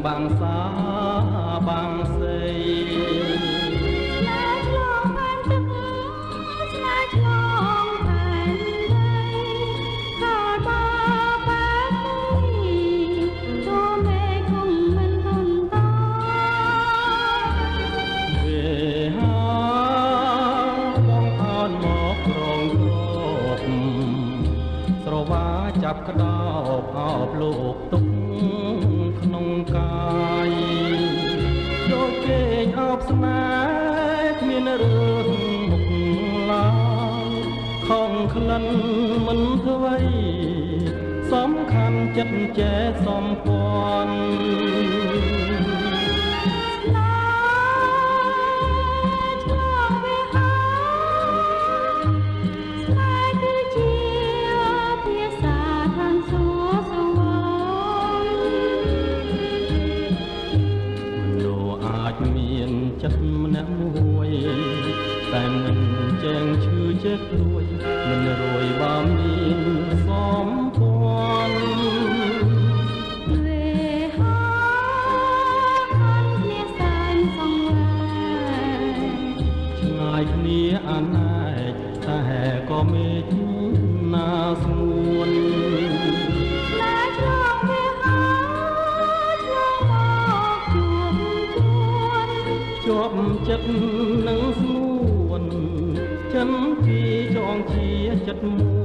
បាំងសាបាំងសីឆ្លាឆ្លងផែនទឹកឆ្លាឆ្លងផែនដីខលបាបែកទូមេគង់មិនធន់តវេហាបងអោនមកក្រងគ្របស្រវាចាប់ក្តោបអោបលោកទុកក្នុងកាយយកគេងអោបស្នេហ៍គ្មានរឿងមុខឡើយខំក្លិនមិនធ្វើអ្វីសំខាន់ចិត្តចេះសំពាន់មានចិត្តម្នាក់មួយតែមិនចែងឈឺចេះព្រួយមិនរួយបើមានសំពាន់វេហាខានគ្នាសែនសងវែឆ្ងាយគ្នាអណែកតែក៏មេឃណាស្ងួនជាប់ចិត្តនឹងស្ងួនចិនពីចងជាចិត្តមួ